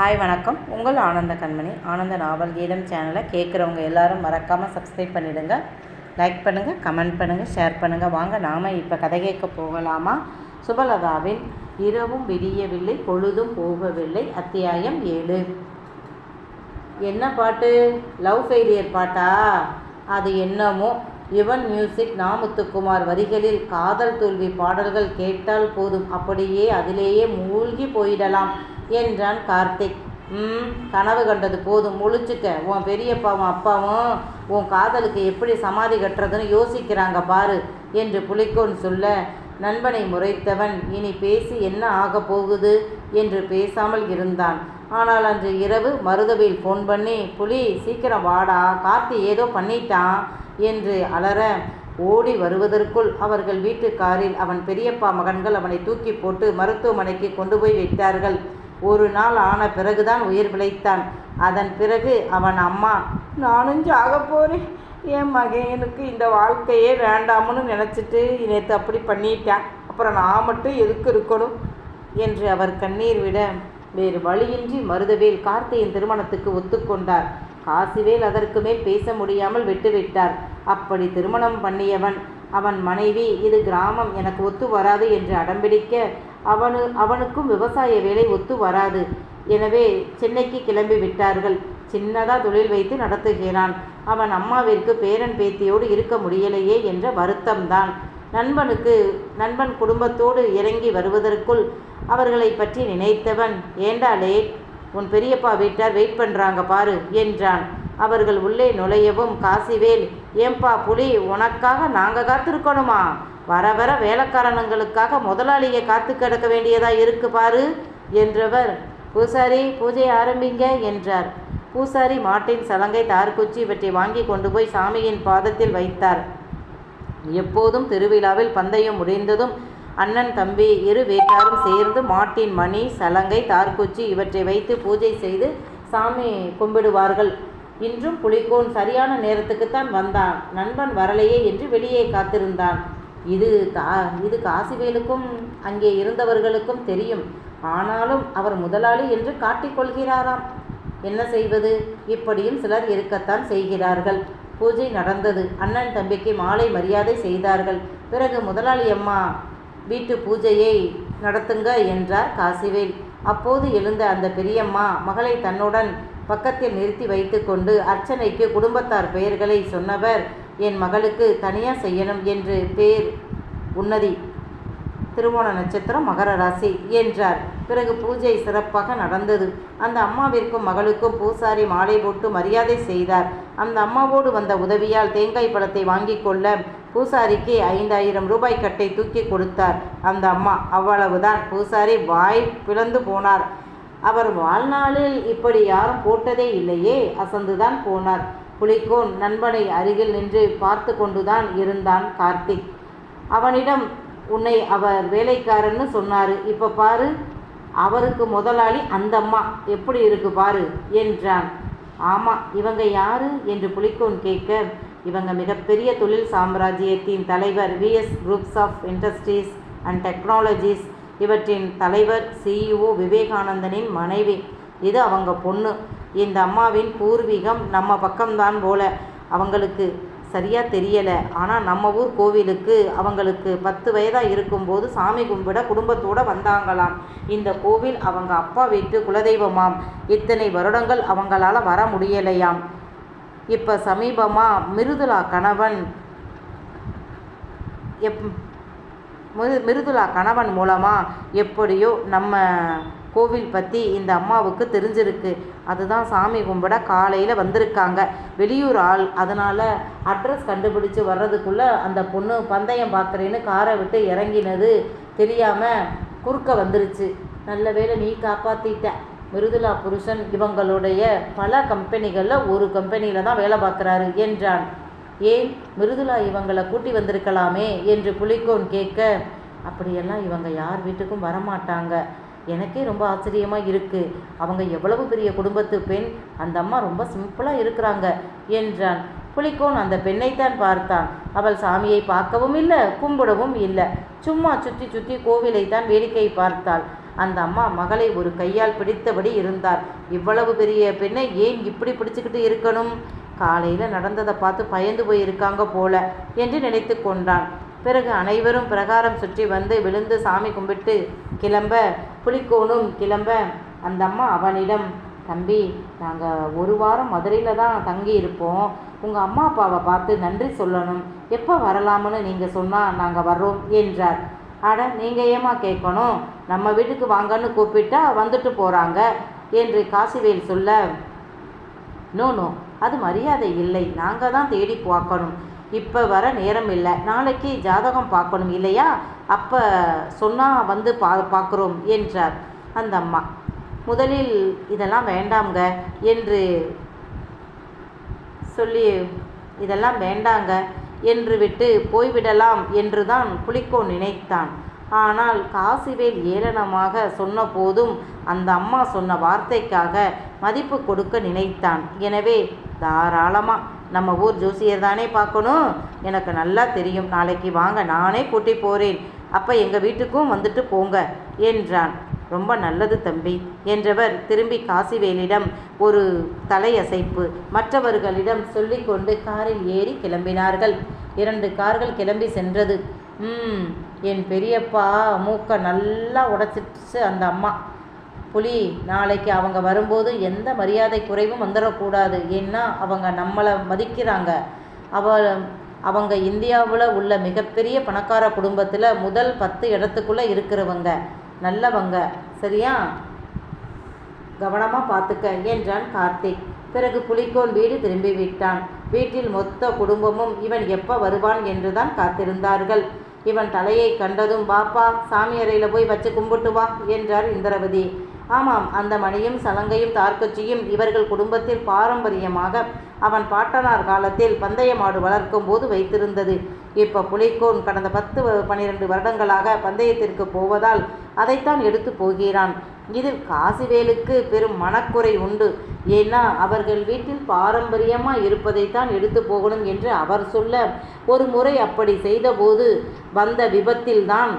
Hi வணக்கம். உங்கள் ஆனந்த கண்மணி. ஆனந்த நாவல் கீதம் சேனலை கேட்குறவங்க எல்லாரும் மறக்காமல் சப்ஸ்கிரைப் பண்ணிவிடுங்க. லைக் பண்ணுங்கள், கமெண்ட் பண்ணுங்கள், ஷேர் பண்ணுங்கள். வாங்க நாம் இப்போ கதை கேட்க போகலாமா? சுபலதாவின் இரவும் விடியவில்லை, பொழுதும் போகவில்லை. அத்தியாயம் 7. என்ன பாட்டு? லவ் ஃபெயிலியர் பாட்டா? அது என்னமோ. யுவன் மியூசிக், நாமுத்துக்குமார் வரிகளில் காதல் தோல்வி பாடல்கள் கேட்டால் போதும், அப்படியே அதிலேயே மூழ்கி போயிடலாம் என்றான் கார்த்திக். கனவு கண்டது போதும், முழிச்சுக்க. உன் பெரியப்பாவும் அப்பாவும் உன் காதலுக்கு எப்படி சமாதி கட்டுறதுன்னு யோசிக்கிறாங்க பாரு என்று புலிக்கோன் சொல்ல, நண்பனை முறைத்தவன் இனி பேசி என்ன ஆக போகுது என்று பேசாமல் இருந்தான். ஆனால் அன்று இரவு மருதவேல் ஃபோன் பண்ணி, புலி சீக்கிரம் வாடா, கார்த்தி ஏதோ பண்ணிட்டான் என்று அலற, ஓடி வருவதற்குள் அவர்கள் வீட்டு காரில் அவன் பெரியப்பா மகன்கள் அவனை தூக்கி போட்டு மருத்துவமனைக்கு கொண்டு போய் வைத்தார்கள். ஒரு நாள் ஆன பிறகுதான் உயிர் பிழைத்தான். அதன் பிறகு அவன் அம்மா, நானும் சாக போகிறேன், என் மகனுக்கு இந்த வாழ்க்கையே வேண்டாம்னு நினச்சிட்டு நேற்று அப்படி பண்ணிட்டான், அப்புறம் நான் மட்டும் எதுக்கு இருக்கணும் என்று அவர் கண்ணீர் விட, வேறு வழியின்றி மருதவேல் கார்த்தியின் திருமணத்துக்கு ஒத்துக்கொண்டார். காசிவேல் அதற்கு மேல் பேச முடியாமல் விட்டுவிட்டார். அப்படி திருமணம் பண்ணியவன் அவன் மனைவி, இது கிராமம், எனக்கு ஒத்து வராது என்று அடம்பிடிக்க, அவனுக்கும் விவசாய வேலை ஒத்து வராது. எனவே சென்னைக்கு கிளம்பி விட்டார்கள். சின்னதாக தொழில் வைத்து நடத்துகிறான். அவன் அம்மாவிற்கு பேரன் பேத்தியோடு இருக்க முடியலையே என்ற வருத்தம்தான். நண்பன் குடும்பத்தோடு இறங்கி வருவதற்குள் அவர்களை பற்றி நினைத்தவன், ஏண்டா லேட், உன் பெரியப்பா வீட்டார் வெயிட் பண்ணுறாங்க பாரு என்றான். அவர்கள் உள்ளே நுழையவும் காசிவேல், ஏன்பா புலி, உனக்காக நாங்கள் காத்திருக்கணுமா? வர வர வேலைக்காரனுங்களுக்காக முதலாளியை காத்து கிடக்க வேண்டியதாக இருக்கு பாரு என்றவர், பூசாரி பூஜை ஆரம்பிங்க என்றார். பூசாரி மாட்டின் சலங்கை, தார்குச்சி இவற்றை வாங்கி கொண்டு போய் சாமியின் பாதத்தில் வைத்தார். எப்போதும் திருவிழாவில் பந்தயம் முடிந்ததும் அண்ணன் தம்பி இரு வீட்டாரும் சேர்ந்து மாட்டின் மணி, சலங்கை, தார்குச்சி இவற்றை வைத்து பூஜை செய்து சாமி கும்பிடுவார்கள். இன்றும் புலிக்கோன் சரியான நேரத்துக்குத்தான் வந்தான். நண்பன் வரலையே என்று வெளியே காத்திருந்தான். இது காசிவேலுக்கும் அங்கே இருந்தவர்களுக்கும் தெரியும். ஆனாலும் அவர் முதலாளி என்று காட்டிக்கொள்கிறாராம். என்ன செய்வது? இப்படியும் சிலர் இருக்கத்தான் செய்கிறார்கள். பூஜை நடந்தது. அண்ணன் தம்பிக்கு மாலை மரியாதை செய்தார்கள். பிறகு முதலாளி அம்மா வீட்டு பூஜையை நடத்துங்க என்றார் காசிவேல். அப்போது எழுந்த அந்த பெரியம்மா மகளை தன்னுடன் பக்கத்தில் நிறுத்தி வைத்து கொண்டு அர்ச்சனைக்கு குடும்பத்தார் பெயர்களை சொன்னவர், என் மகளுக்கு தனியாக செய்யணும் என்று பேர் உன்னதி, திருவோண நட்சத்திரம், மகர ராசி என்றார். பிறகு பூஜை சிறப்பாக நடந்தது. அந்த அம்மாவிற்கும் மகளுக்கும் பூசாரி மாலை போட்டு மரியாதை செய்தார். அந்த அம்மாவோடு வந்த உதவியால் தேங்காய் பழத்தை வாங்கி கொள்ள பூசாரிக்கு 5000 ரூபாய் கட்டை தூக்கி கொடுத்தார் அந்த அம்மா. அவ்வளவுதான். பூசாரி வாய் பிளந்து போனார். அவர் வாழ்நாளில் இப்படி யாரும் போட்டதே இல்லையே. அசந்துதான் போனார். புலிக்கோன் நண்பனை அருகில் நின்று பார்த்து கொண்டுதான் இருந்தான் கார்த்திக். அவனிடம், உன்னை அவர் வேலைக்காரன்னு சொன்னாரு, இப்போ பாரு, அவருக்கு முதலாளி அந்த அம்மா எப்படி இருக்கு பாரு என்றான். ஆமாம், இவங்க யாரு என்று புலிக்கோன் கேட்க, இவங்க மிகப்பெரிய தொழில் சாம்ராஜ்யத்தின் தலைவர், VS groups of industries and technologies இவற்றின் தலைவர் CEO விவேகானந்தனின் மனைவி. இது அவங்க பொண்ணு. இந்த அம்மாவின் பூர்வீகம் நம்ம பக்கம்தான் போல. அவங்களுக்கு சரியாக தெரியலை. ஆனால் நம்ம ஊர் கோவிலுக்கு அவங்களுக்கு 10 வயதாக இருக்கும்போது சாமி கும்பிட குடும்பத்தோடு வந்தாங்களாம். இந்த கோவில் அவங்க அப்பா வீட்டு குலதெய்வமாம். இத்தனை வருடங்கள் அவங்களால வர முடியலையாம். இப்போ சமீபமாக மிருதுலா கணவன் மூலமாக எப்படியோ நம்ம கோவில் பற்றி இந்த அம்மாவுக்கு தெரிஞ்சிருக்கு. அதுதான் சாமி கும்பிட காலையில் வந்திருக்காங்க. வெளியூர் ஆள். அதனால் அட்ரஸ் கண்டுபிடிச்சி வர்றதுக்குள்ளே அந்த பொண்ணு பந்தயம் பார்க்குறேன்னு காரை விட்டு இறங்கினது தெரியாமல் குறுக்க வந்துருச்சு. நல்ல வேளை நீ காப்பாற்றிட்ட. மிருதுலா புருஷன் இவங்களுடைய பல கம்பெனிகளில் ஒரு கம்பெனியில் தான் வேலை பார்க்குறாரு என்றான். ஏன், மிருதுலா இவங்களை கூட்டி வந்திருக்கலாமே என்று புலிக்கோன் கேட்க, அப்படியெல்லாம் இவங்க யார் வீட்டுக்கும் வரமாட்டாங்க. எனக்கே ரொம்ப ஆச்சரியமாக இருக்குது. அவங்க எவ்வளவு பெரிய குடும்பத்து பெண். அந்த அம்மா ரொம்ப சிம்பிளாக இருக்கிறாங்க என்றான். புலிக்கோன் அந்த பெண்ணைத்தான் பார்த்தான். அவள் சாமியை பார்க்கவும் இல்லை, கும்பிடவும் இல்லை. சும்மா சுற்றி சுற்றி கோவிலைத்தான் வேடிக்கை பார்த்தாள். அந்த அம்மா மகளை ஒரு கையால் பிடித்தபடி இருந்தார். இவ்வளவு பெரிய பெண்ணை ஏன் இப்படி பிடிச்சுக்கிட்டு இருக்கணும்? காலையில் நடந்ததை பார்த்து பயந்து போய் இருக்காங்க போல என்று நினைத்து கொண்டான். பிறகு அனைவரும் பிரகாரம் சுற்றி வந்து விழுந்து சாமி கும்பிட்டு கிளம்ப புலிக்கோனும் கிளம்ப அந்த அம்மா அவனிடம், தம்பி, நாங்கள் ஒரு வாரம் மதுரையில் தான் தங்கி இருப்போம். உங்கள் அம்மா அப்பாவை பார்த்து நன்றி சொல்லணும். எப்போ வரலாம்னு நீங்கள் சொன்னால் நாங்கள் வர்றோம் என்றார். அட, நீங்கள் ஏமா கேட்கணும்? நம்ம வீட்டுக்கு வாங்கன்னு கூப்பிட்டா வந்துட்டு போகிறாங்க என்று காசிவேல் சொல்ல, நோ, அது மரியாதை இல்லை. நாங்கள் தான் தேடி பார்க்கணும். இப்போ வர நேரம் இல்லை. நாளைக்கு ஜாதகம் பார்க்கணும் இல்லையா? அப்போ சொன்னால் வந்து பார்க்குறோம் என்றார் அந்த அம்மா. முதலில் இதெல்லாம் வேண்டாங்க என்று சொல்லி, இதெல்லாம் வேண்டாங்க என்று விட்டு போய்விடலாம் என்று தான் புலிக்கோன் நினைத்தான். ஆனால் காசிவேல் ஏளனமாக சொன்ன போதும் அந்த அம்மா சொன்ன வார்த்தைக்காக மதிப்பு கொடுக்க நினைத்தான். எனவே தாராளமாக, நம்ம ஊர் ஜோசியர் தானே பார்க்கணும், எனக்கு நல்லா தெரியும், நாளைக்கு வாங்க, நானே கூட்டி போகிறேன், அப்போ எங்கள் வீட்டுக்கும் வந்துட்டு போங்க என்றான். ரொம்ப நல்லது தம்பி என்றவர் திரும்பி காசிவேலிடம் ஒரு தலையசைப்பு மற்றவர்களிடம் சொல்லிக்கொண்டு காரில் ஏறி கிளம்பினார்கள். 2 கார்கள் கிளம்பி சென்றது. என் பெரியப்பா மூக்க நல்லா உடைச்சிடுச்சு அந்த அம்மா. புலி, நாளைக்கு அவங்க வரும்போது எந்த மரியாதை குறைவும் வந்துடக்கூடாது. ஏன்னா அவங்க நம்மளை மதிக்கிறாங்க. அவங்க இந்தியாவில் உள்ள மிகப்பெரிய பணக்கார குடும்பத்தில் முதல் 10 இடத்துக்குள்ளே இருக்கிறவங்க, நல்லவங்க, சரியா? கவனமாக பார்த்துக்க என்றான் கார்த்திக். பிறகு புலிக்கோன் வீடு திரும்பி விட்டான். வீட்டில் மொத்த குடும்பமும் இவன் எப்போ வருவான் என்றுதான் காத்திருந்தார்கள். இவன் தலையை கண்டதும், பாப்பா, சாமி அறையில் போய் வச்சு கும்பிட்டு வா என்றார் இந்திரவதி. ஆமாம், அந்த மணியும் சலங்கையும் தார்கச்சியும் இவர்கள் குடும்பத்தில் பாரம்பரியமாக அவன் பாட்டனார் காலத்தில் பந்தய மாடு வளர்க்கும் போது வைத்திருந்தது. இப்போ புலிக்கோன் கடந்த 10-12 வருடங்களாக பந்தயத்திற்கு போவதால் அதைத்தான் எடுத்து போகிறான். இதில் காசிவேலுக்கு பெரும் மனக்குறை உண்டு. ஏன்னா அவர்கள் வீட்டில் பாரம்பரியமாக இருப்பதைத்தான் எடுத்து போகணும் என்று அவர் சொல்ல, ஒரு முறை அப்படி செய்தபோது வந்த விபத்தில்தான்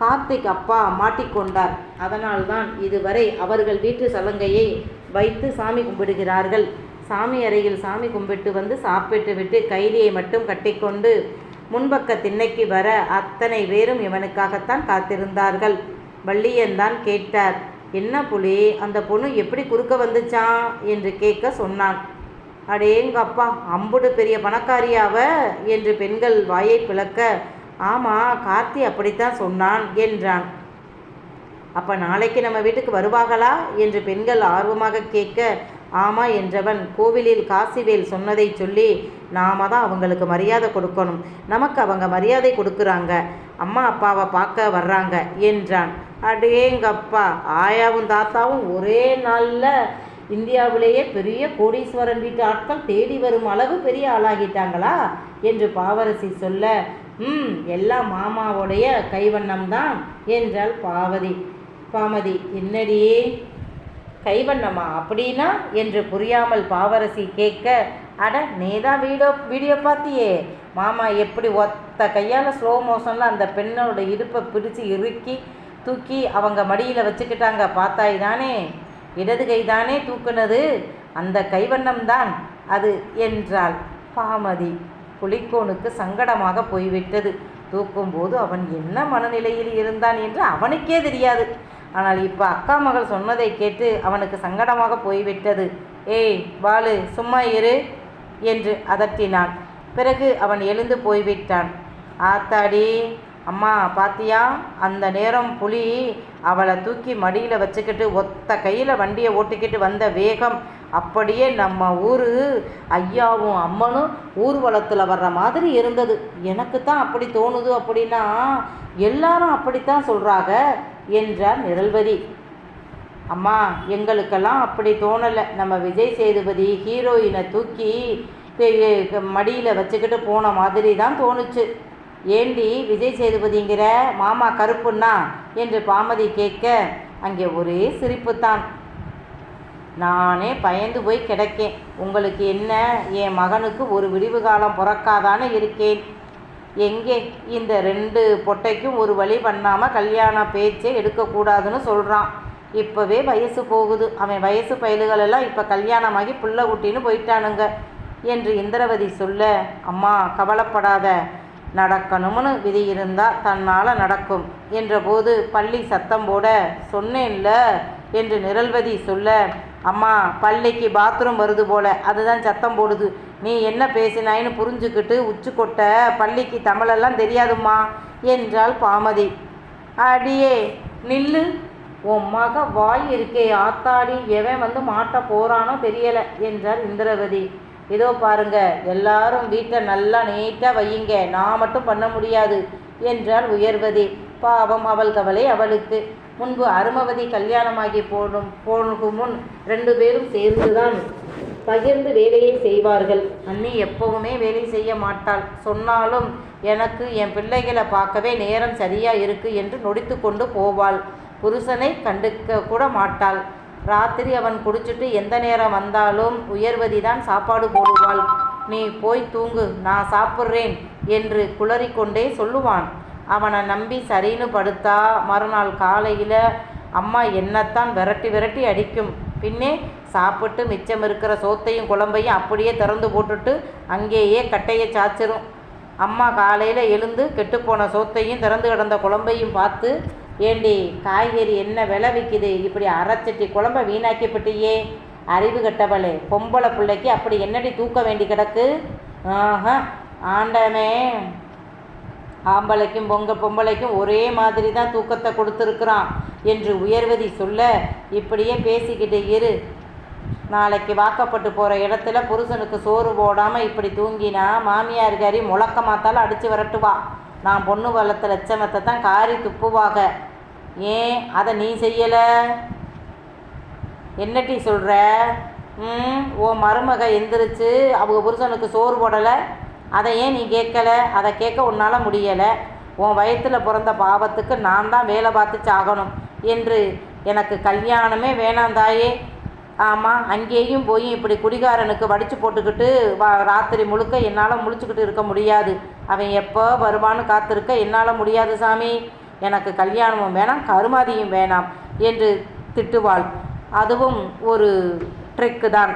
கார்த்திக் அப்பா மாட்டிக்கொண்டார். அதனால்தான் இதுவரை அவர்கள் வீட்டு சலங்கையை வைத்து சாமி கும்பிடுகிறார்கள். சாமி அறையில் சாமி கும்பிட்டு வந்து சாப்பிட்டு விட்டு கைலியை மட்டும் கட்டிக்கொண்டு முன்பக்க திண்ணைக்கு வர அத்தனை பேரும் இவனுக்காகத்தான் காத்திருந்தார்கள். வள்ளியன்தான் கேட்டார், என்ன புலி, அந்த பொண்ணு எப்படி குறுக்க வந்துச்சான் என்று கேட்க சொன்னான். அடேங்கப்பா, அம்புடு பெரிய பணக்காரியாவ என்று பெண்கள் வாயை பிளக்க, ஆமாம், கார்த்தி அப்படித்தான் சொன்னான் என்றான். அப்போ நாளைக்கு நம்ம வீட்டுக்கு வருவாங்களா என்று பெண்கள் ஆர்வமாக கேட்க, ஆமாம் என்றவன் கோவிலில் காசிவேல் சொன்னதை சொல்லி, நாம தான் அவங்களுக்கு மரியாதை கொடுக்கணும், நமக்கு அவங்க மரியாதை கொடுக்குறாங்க, அம்மா அப்பாவை பார்க்க வர்றாங்க என்றான். அடேங்கப்பா, ஆயாவும் தாத்தாவும் ஒரே நாளில் இந்தியாவிலேயே பெரிய கோடீஸ்வரன் வீட்டு ஆட்கள் தேடி வரும் அளவு பெரிய ஆளாகிட்டாங்களா என்று பாவரசி சொல்ல, எல்லாம் மாமாவுடைய கைவண்ணம்தான் என்றாள் பாமதி. என்னடி கைவண்ணமா அப்படின்னா என்று புரியாமல் பாவரசி கேட்க, அட, நீதான் வீடியோ பார்த்தியே, மாமா எப்படி ஒத்த கையால் ஸ்லோ மோஷனில் அந்த பெண்ணோட இடுப்பை பிடிச்சி இறுக்கி தூக்கி அவங்க மடியில் வச்சுக்கிட்டாங்க, பார்த்தாய் தானே, இடது கை தானே தூக்குனது, அந்த கைவண்ணம்தான் அது என்றாள் பாமதி. புலிக்கோனுக்கு சங்கடமாக போய்விட்டது. தூக்கும்போது அவன் என்ன மனநிலையில் இருந்தான் என்று அவனுக்கே தெரியாது. ஆனால் இப்போ அக்கா மகள் சொன்னதை கேட்டு அவனுக்கு சங்கடமாக போய்விட்டது. ஏய் பாலு, சும்மா இரு என்று அதட்டினான். பிறகு அவன் எழுந்து போய்விட்டான். ஆத்தாடி, அம்மா பாத்தியா, அந்த நேரம் புலி அவளை தூக்கி மடியில் வச்சுக்கிட்டு ஒத்த கையில் வண்டியை ஓட்டிக்கிட்டு வந்த வேகம் அப்படியே நம்ம ஊர் ஐயாவும் அம்மனும் ஊர்வலத்தில் வர்ற மாதிரி இருந்தது. எனக்கு தான் அப்படி தோணுது, அப்படின்னா எல்லாரும் அப்படித்தான் சொல்கிறாங்க என்றார் நிரல்வதி. அம்மா, எங்களுக்கெல்லாம் அப்படி தோணலை. நம்ம விஜய் சேதுபதி ஹீரோயினை தூக்கி மடியில் வச்சுக்கிட்டு போன மாதிரி தான் தோணுச்சு. ஏண்டி விஜய் சேதுபதிங்கிற, மாமா கருப்புன்னா என்று பாமதி கேட்க அங்கே ஒரே சிரிப்புத்தான். நானே பயந்து போய் கிடக்கேன். உங்களுக்கு என்ன, என் மகனுக்கு ஒரு விடிவு காலம் பிறக்காதானே இருக்கேன். எங்கே இந்த 2 பொட்டைக்கும் ஒரு வழி பண்ணாமல் கல்யாண பேச்சே எடுக்கக்கூடாதுன்னு சொல்கிறான். இப்போவே வயசு போகுது. அவன் வயசு பயலுகளெல்லாம் இப்போ கல்யாணமாகி புள்ள குட்டின்னு போயிட்டானுங்க என்று இந்திரவதி சொல்ல, அம்மா கவலைப்படாத, நடக்கணும்னு விதி இருந்தால் தன்னால் நடக்கும் என்றபோது பள்ளி சத்தம் போட, சொன்னேன்ல என்று நிரல்வதி சொல்ல, அம்மா பள்ளிக்கு பாத்ரூம் வருது போல, அதுதான் சத்தம் போடுது. நீ என்ன பேசினாயின்னு புரிஞ்சுக்கிட்டு உச்சி கொட்ட பள்ளிக்கு தமிழெல்லாம் தெரியாதும்மா என்றாள் பாமதி. அடியே நில்லு, உன் மக வாய் இருக்கே ஆத்தாடி, எவன் வந்து மாட்ட போகிறானோ தெரியலை என்றார் இந்திரவதி. இதோ பாருங்க, எல்லாரும் வீட்டை நல்லா நீட்டாக வையுங்க, நான் மட்டும் பண்ண முடியாது என்றாள் உயர்வதி. பாவம் அவள் கவலை அவளுக்கு. முன்பு அருமவதி கல்யாணமாகி போகும் முன் 2 பேரும் சேர்ந்துதான் பகிர்ந்து வேலையை செய்வார்கள். அண்ணி எப்பவுமே வேலை செய்ய மாட்டாள். சொன்னாலும் எனக்கு என் பிள்ளைகளை பார்க்கவே நேரம் சரியா இருக்கு என்று நொடித்து கொண்டு போவாள். புருஷனை கண்டுக்க கூட மாட்டாள். ராத்திரி அவன் குடிச்சிட்டு எந்த நேரம் வந்தாலும் உயர்வதி தான் சாப்பாடு போடுவாள். நீ போய் தூங்கு, நான் சாப்பிட்றேன் என்று குளறிக்கொண்டே சொல்லுவான். அவனை நம்பி சரின்னு படுத்தா மறுநாள் காலையில் அம்மா என்னத்தான் விரட்டி விரட்டி அடிக்கும். பின்னே சாப்பிட்டு மிச்சம் இருக்கிற சோத்தையும் குழம்பையும் அப்படியே திறந்து போட்டுட்டு அங்கேயே கட்டையை சாச்சிரும். அம்மா காலையில் எழுந்து கெட்டுப்போன சோத்தையும் திறந்து கிடந்த குழம்பையும் பார்த்து, ஏண்டி காய்கறி என்ன விலை விற்கிது, இப்படி அரைச்சட்டி குழம்ப வீணாக்கிப்பட்டியே, அறிவு கட்டவளே, பொம்பளை பிள்ளைக்கு அப்படி என்னடி தூக்க வேண்டி கிடக்கு, ஆண்டமே ஆம்பளைக்கும் பொம்பளைக்கும் ஒரே மாதிரி தான் தூக்கத்தை கொடுத்துருக்குறான் என்று உயர்வதி சொல்ல, இப்படியே பேசிக்கிட்டு இரு, நாளைக்கு வாக்கப்பட்டு போகிற இடத்துல புருஷனுக்கு சோறு போடாமல் இப்படி தூங்கினா மாமியார்காரி முழக்கமாத்தால் அடித்து விரட்டுவா. நான் பொண்ணு வளர்த்த லட்சணத்தை தான் காரி துப்புவாக. ஏன் அதை நீ செய்யலை? என்னட்டி சொல்கிற? உன் மருமக எந்திரிச்சு அவங்க புருஷனுக்கு சோறு போடலை, அதை ஏன் நீ கேட்கலை? அதை கேட்க உன்னால் முடியலை. உன் வயத்தில் பிறந்த பாவத்துக்கு நான் தான் வேலை பார்த்து சாகணும் என்று எனக்கு கல்யாணமே வேணாம் தாயே. ஆமாம், அங்கேயும் போய் இப்படி குடிகாரனுக்கு வடித்து போட்டுக்கிட்டு ராத்திரி முழுக்க என்னால் முழிச்சுக்கிட்டு இருக்க முடியாது. அவன் எப்போ வருவான்னு காத்திருக்க என்னால் முடியாது சாமி. எனக்கு கல்யாணமும் வேணாம், கருமாதியும் வேணாம் என்று திட்டுவாள். அதுவும் ஒரு ட்ரிக்கு தான்.